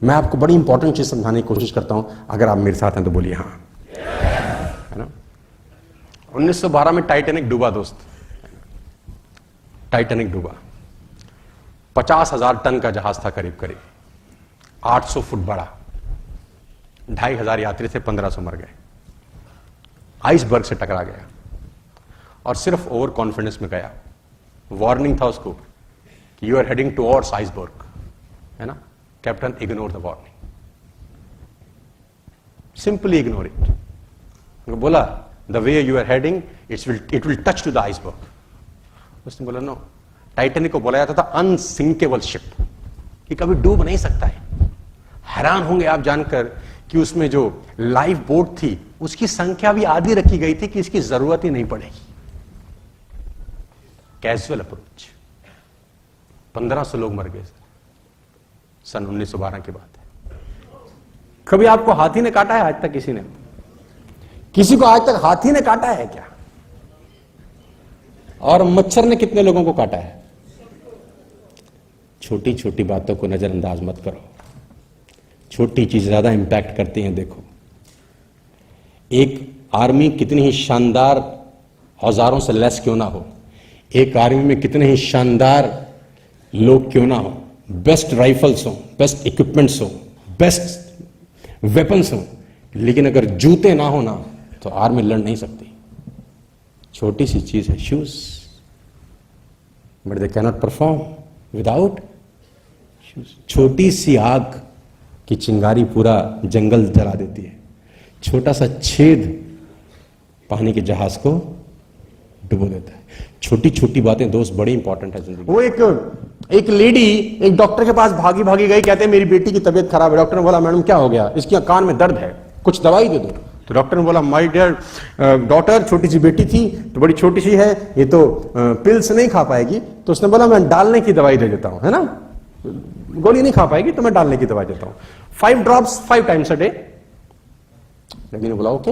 मैं आपको बड़ी इंपॉर्टेंट चीज समझाने की कोशिश करता हूं, अगर आप मेरे साथ हैं तो बोलिए हां, है ना। 1912 में टाइटैनिक डूबा दोस्त, टाइटैनिक डूबा। 50,000 टन का जहाज था करीब करीब, 800 फुट बड़ा, 2,500 यात्री थे, 1,500 मर गए। आइसबर्ग से टकरा गया और सिर्फ ओवर कॉन्फिडेंस में गया। वार्निंग था उसको कि you are heading towards iceberg, है ना। Captain ignore the warning, simply ignore it. बोला the way you are heading it will touch to the iceberg. उसने बोला नो, टाइटैनिक को बोला जाता था अनसिंकेबल शिप, कि कभी डूब नहीं सकता है। हैरान होंगे आप जानकर कि उसमें जो लाइफ बोट थी उसकी संख्या भी आधी रखी गई थी कि इसकी जरूरत ही नहीं पड़ेगी। Casual approach. 1,500 लोग मर गए सन 1912 की बात है। कभी आपको हाथी ने काटा है आज तक? किसी ने, किसी को आज तक हाथी ने काटा है क्या? और मच्छर ने कितने लोगों को काटा है? छोटी छोटी बातों को नजरअंदाज मत करो, छोटी चीज ज्यादा इंपैक्ट करती हैं। देखो, एक आर्मी कितनी ही शानदार औजारों से लैस क्यों ना हो, एक आर्मी में कितने ही शानदार लोग क्यों ना हो, बेस्ट राइफल्स हो, बेस्ट इक्विपमेंट्स हो, बेस्ट वेपन्स हो, लेकिन अगर जूते ना हो ना तो आर्मी लड़ नहीं सकती। छोटी सी चीज है shoes, but they cannot perform without shoes. छोटी सी आग की चिंगारी पूरा जंगल जला देती है, छोटा सा छेद पानी के जहाज को डुबो देता है। छोटी छोटी बातें दोस्त बड़ी इंपॉर्टेंट है जिंदगी। वो एक लेडी एक डॉक्टर के पास भागी भागी गई, कहते हैं मेरी बेटी की तबीयत खराब है। डॉक्टर ने बोला मैडम क्या हो गया? इसकी कान में दर्द है, कुछ दवाई दे दो। तो डॉक्टर ने बोला माय डियर डॉटर, छोटी सी बेटी थी तो बड़ी छोटी सी है, ये तो पिल्स नहीं खा पाएगी। तो उसने बोला मैं डालने की दवाई दे देता हूं, है ना, गोली नहीं खा पाएगी तो मैं डालने की दवाई देता हूं, 5 drops 5 times a day. Lady ने बोला ओके,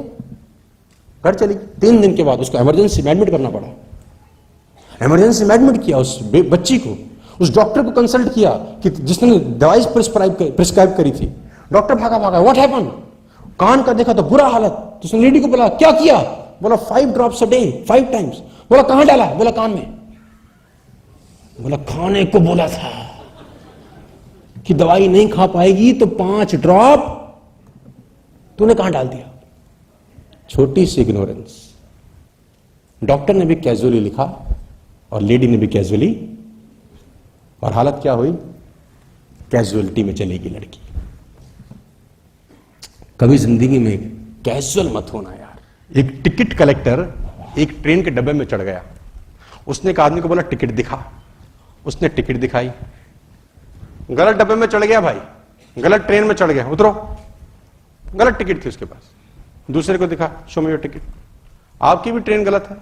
घर चली। 3 दिन के बाद उसको इमरजेंसी में एडमिट करना पड़ा। इमरजेंसी में एडमिट किया उस बच्ची को, उस डॉक्टर को कंसल्ट किया कि जिसने दवाई प्रिस्क्राइब करी थी। डॉक्टर भागा भागा, व्हाट हैपेंड? कान का देखा तो बुरा हालत। तो उसने लेडी को बोला क्या किया? बोला 5 ड्रॉप्स अ डे 5 टाइम्स। बोला कहां डाला? बोला कान में। बोला खाने को बोला था कि दवाई नहीं खा पाएगी तो 5 ड्रॉप तूने कहां डाल दिया? छोटी सी इग्नोरेंस। डॉक्टर ने भी कैजुअली लिखा और लेडी ने भी कैजुअली, और हालत क्या हुई? कैजुअलिटी में चलेगी लड़की। कभी जिंदगी में कैजुअल मत होना यार। एक टिकट कलेक्टर एक ट्रेन के डब्बे में चढ़ गया। उसने एक आदमी को बोला टिकट दिखा। उसने टिकट दिखाई, गलत डब्बे में चढ़ गया भाई, गलत ट्रेन में चढ़ गया, उतरो। गलत टिकट थी उसके पास। दूसरे को दिखा, शो मी योर टिकट। आपकी भी ट्रेन गलत है,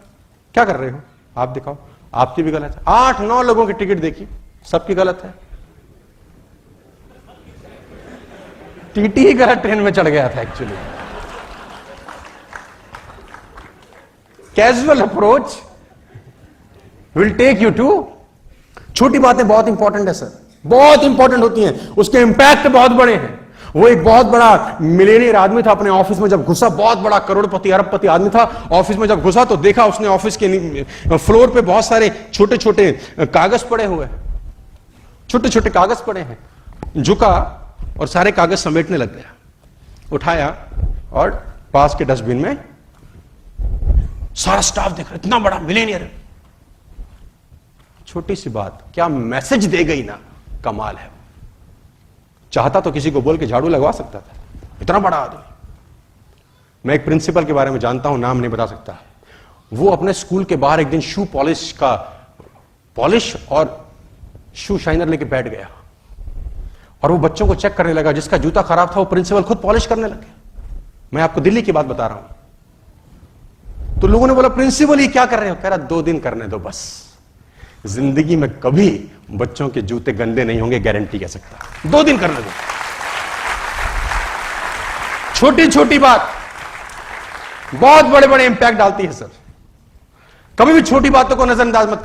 क्या कर रहे हो? आप दिखाओ, आपकी भी गलत है। 8-9 लोगों की टिकट देखी, सबकी गलत है। टीटी ही गलत ट्रेन में चढ़ गया था actually. Casual approach will take you to. छोटी बातें बहुत इंपॉर्टेंट है सर, बहुत इंपॉर्टेंट होती हैं, उसके इंपैक्ट बहुत बड़े हैं। वो एक बहुत बड़ा मिलेनियर आदमी था, अपने ऑफिस में जब घुसा, बहुत बड़ा करोड़पति अरबपति आदमी था। ऑफिस में जब घुसा तो देखा उसने ऑफिस के फ्लोर पे बहुत सारे छोटे छोटे कागज पड़े हुए, छोटे छोटे कागज पड़े हैं। झुका और सारे कागज समेटने लग गया, उठाया और पास के डस्टबिन में। सारा स्टाफ देख रहा, इतना बड़ा मिलेनियर। छोटी सी बात क्या मैसेज दे गई ना, कमाल है। चाहता तो किसी को बोल के झाड़ू लगवा सकता था, इतना बड़ा आदमी। मैं एक प्रिंसिपल के बारे में जानता हूं, नाम नहीं बता सकता। वो अपने स्कूल के बाहर एक दिन शू पॉलिश और शू शाइनर लेके बैठ गया और वो बच्चों को चेक करने लगा। जिसका जूता खराब था वो प्रिंसिपल खुद पॉलिश करने लग गया। मैं आपको दिल्ली की बात बता रहा हूं। तो लोगों ने बोला प्रिंसिपल ये क्या कर रहे हो? कह रहा 2 दिन करने दो बस, जिंदगी में कभी बच्चों के जूते गंदे नहीं होंगे, गारंटी कह सकता। 2 दिन करने दो। छोटी छोटी बात बहुत बड़े बड़े इंपैक्ट डालती है सर। कभी भी छोटी बातों को नजरअंदाज मत